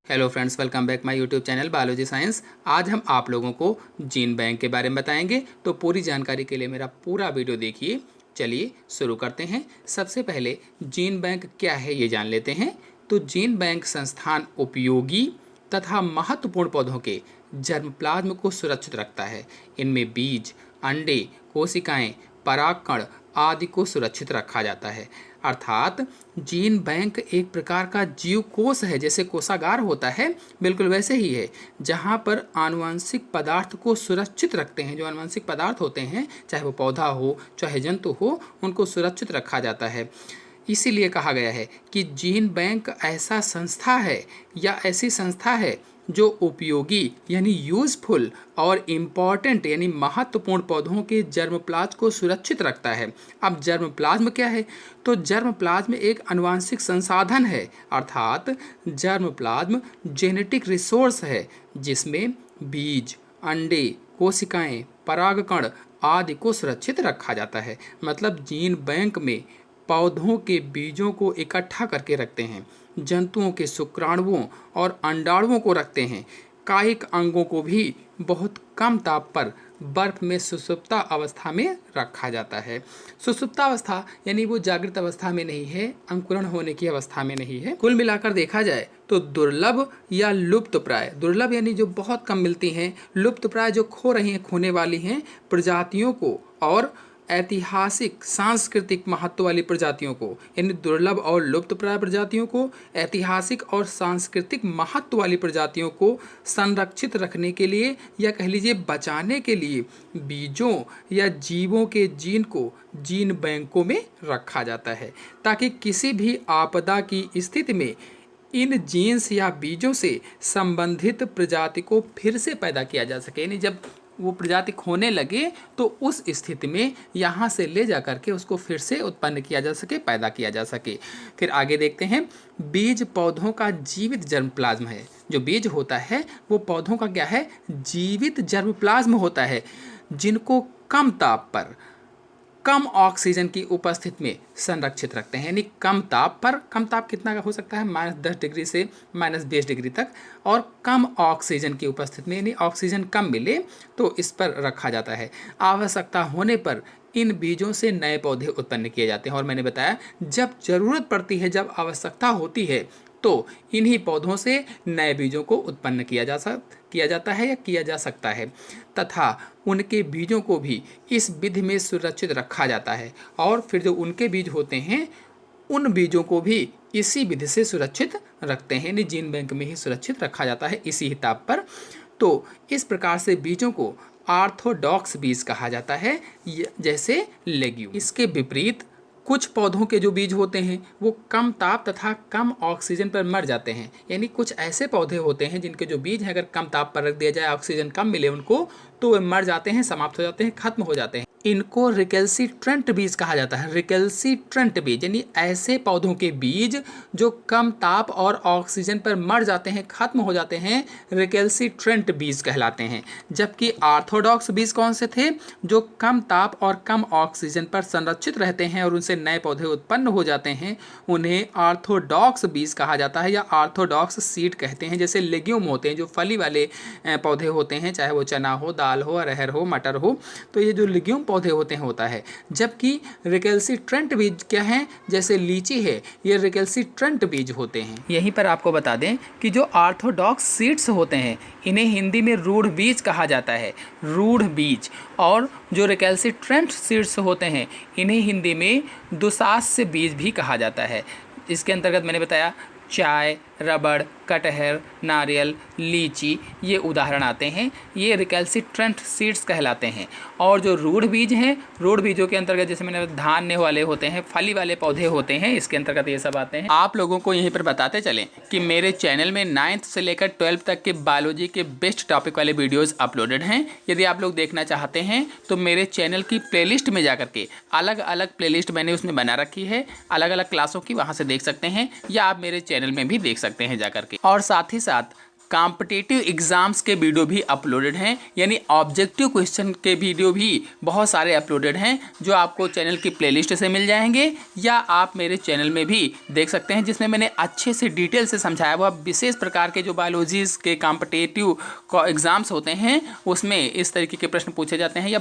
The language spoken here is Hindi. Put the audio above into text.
Hello friends, welcome back my YouTube channel biology science. आज हम आप लोगों को जीन बैंक के बारे में बताएंगे, तो पूरी जानकारी के लिए मेरा पूरा वीडियो देखिए। चलिए शुरू करते हैं। सबसे पहले जीन बैंक क्या है ये जान लेते हैं। तो जीन बैंक संस्थान उपयोगी तथा महत्वपूर्ण पौधों के जर्मप्लाज्म को सुरक्षित रखता है। इनमें बीज, अंडे, कोशिकाएं, परागकण आदि को सुरक्षित रखा जाता है। अर्थात जीन बैंक एक प्रकार का जीव कोष है, जैसे कोषागार होता है बिल्कुल वैसे ही है, जहाँ पर आनुवंशिक पदार्थ को सुरक्षित रखते हैं। जो आनुवंशिक पदार्थ होते हैं, चाहे वो पौधा हो चाहे जंतु हो, उनको सुरक्षित रखा जाता है। इसीलिए कहा गया है कि जीन बैंक ऐसा संस्था है या ऐसी संस्था है जो उपयोगी यानी यूजफुल और इम्पॉर्टेंट यानी महत्वपूर्ण पौधों के जर्मप्लाज्म को सुरक्षित रखता है। अब जर्मप्लाज्म क्या है? तो जर्मप्लाज्म एक आनुवंशिक संसाधन है, अर्थात जर्मप्लाज्म जेनेटिक रिसोर्स है जिसमें बीज, अंडे, कोशिकाएं, परागकण आदि को सुरक्षित रखा जाता है। मतलब जीन बैंक में पौधों के बीजों को इकट्ठा करके रखते हैं, जंतुओं के शुक्राणुओं और अंडाणुओं को रखते हैं, कायिक अंगों को भी बहुत कम ताप पर बर्फ में सुषुप्ता अवस्था में रखा जाता है। सुषुप्ता अवस्था यानी वो जागृत अवस्था में नहीं है, अंकुरण होने की अवस्था में नहीं है। कुल मिलाकर देखा जाए तो दुर्लभ या लुप्तप्राय, दुर्लभ यानी जो बहुत कम मिलती हैं, लुप्तप्राय जो खो रही हैं, खोने वाली हैं प्रजातियों को, और ऐतिहासिक सांस्कृतिक महत्व वाली प्रजातियों को, यानी दुर्लभ और लुप्तप्राय प्रजातियों को, ऐतिहासिक और सांस्कृतिक महत्व वाली प्रजातियों को संरक्षित रखने के लिए या कह लीजिए बचाने के लिए बीजों या जीवों के जीन को जीन बैंकों में रखा जाता है, ताकि किसी भी आपदा की स्थिति में इन जीन्स या बीजों से संबंधित प्रजाति को फिर से पैदा किया जा सके। यानी जब वो प्रजाति खोने लगे तो उस स्थिति में यहाँ से ले जा करके उसको फिर से उत्पन्न किया जा सके, पैदा किया जा सके। फिर आगे देखते हैं, बीज पौधों का जीवित जर्मप्लाज्म है। जो बीज होता है वो पौधों का क्या है? जीवित जर्मप्लाज्म होता है, जिनको कम ताप पर कम ऑक्सीजन की उपस्थिति में संरक्षित रखते हैं। यानी कम ताप पर, कम ताप कितना का हो सकता है? -10 डिग्री से -20 डिग्री तक, और कम ऑक्सीजन की उपस्थिति में, यानी ऑक्सीजन कम मिले तो इस पर रखा जाता है। आवश्यकता होने पर इन बीजों से नए पौधे उत्पन्न किए जाते हैं। और मैंने बताया जब जरूरत पड़ती है, जब आवश्यकता होती है, तो इन्हीं पौधों से नए बीजों को उत्पन्न किया जाता है या किया जा सकता है, तथा उनके बीजों को भी इस विधि में सुरक्षित रखा जाता है। और फिर जो उनके बीज होते हैं उन बीजों को भी इसी विधि से सुरक्षित रखते हैं, यानी जीन बैंक में ही सुरक्षित रखा जाता है इसी हिसाब पर। तो इस प्रकार से बीजों को ऑर्थोडॉक्स बीज कहा जाता है, जैसे लेग्यूम। इसके विपरीत कुछ पौधों के जो बीज होते हैं वो कम ताप तथा कम ऑक्सीजन पर मर जाते हैं। यानी कुछ ऐसे पौधे होते हैं जिनके जो बीज हैं अगर कम ताप पर रख दिया जाए, ऑक्सीजन कम मिले उनको, तो वे मर जाते हैं, समाप्त हो जाते हैं, खत्म हो जाते हैं। इनको रिकैल्सिट्रेंट बीज कहा जाता है। रिकैल्सिट्रेंट बीज यानी ऐसे पौधों के बीज जो कम ताप और ऑक्सीजन पर मर जाते हैं, खत्म हो जाते हैं, रिकैल्सिट्रेंट बीज कहलाते हैं। जबकि ऑर्थोडॉक्स बीज कौन से थे? जो कम ताप और कम ऑक्सीजन पर संरक्षित रहते हैं और उनसे नए पौधे उत्पन्न हो जाते हैं, उन्हें ऑर्थोडॉक्स बीज कहा जाता है या ऑर्थोडॉक्स सीड कहते हैं। जैसे लेग्यूम होते हैं, जो फली वाले पौधे होते हैं, चाहे वो चना हो, दाल हो, अरहर हो, मटर हो, तो ये जो लेग्यूम पौधे होते हैं होता है। जबकि रिकैल्सिट्रेंट बीज क्या हैं? जैसे लीची है, ये रिकैल्सिट्रेंट बीज होते हैं। यहीं पर आपको बता दें कि जो ऑर्थोडॉक्स सीड्स होते हैं इन्हें हिंदी में रूढ़ बीज कहा जाता है, रूढ़ बीज। और जो रिकैल्सिट्रेंट सीड्स होते हैं इन्हें हिंदी में दुशास्य बीज भी कहा जाता है। इसके अंतर्गत मैंने बताया चाय, रबड़, कटहल, नारियल, लीची, ये उदाहरण आते हैं। ये रिकैल्सिट्रेंट सीड्स कहलाते हैं। और जो रूढ़ बीज हैं, रूढ़ बीजों के अंतर्गत जैसे मैंने धान्य वाले होते हैं, फली वाले पौधे होते हैं, इसके अंतर्गत ये सब आते हैं। आप लोगों को यहीं पर बताते चलें कि मेरे चैनल में 9th से लेकर 12th तक के बायोलॉजी के बेस्ट टॉपिक वाले वीडियोज़ अपलोडेड हैं। यदि आप लोग देखना चाहते हैं तो मेरे चैनल की प्लेलिस्ट में जाकर के अलग अलग प्लेलिस्ट मैंने उसमें बना रखी है, अलग अलग क्लासों की, वहाँ से देख सकते हैं, या आप मेरे चैनल में भी देख सकते हैं जाकर के। और साथ ही साथ कॉम्पिटिटिव एग्जाम्स के वीडियो भी अपलोडेड हैं, यानी ऑब्जेक्टिव क्वेश्चन के वीडियो भी बहुत सारे अपलोडेड हैं जो आपको चैनल की प्लेलिस्ट से मिल जाएंगे या आप मेरे चैनल में भी देख सकते हैं, जिसमें मैंने अच्छे से डिटेल से समझाया हुआ विशेष प्रकार के जो बायोलॉजीज के कॉम्पिटिटिव एग्जाम्स होते हैं उसमें इस तरीके के प्रश्न पूछे जाते हैं या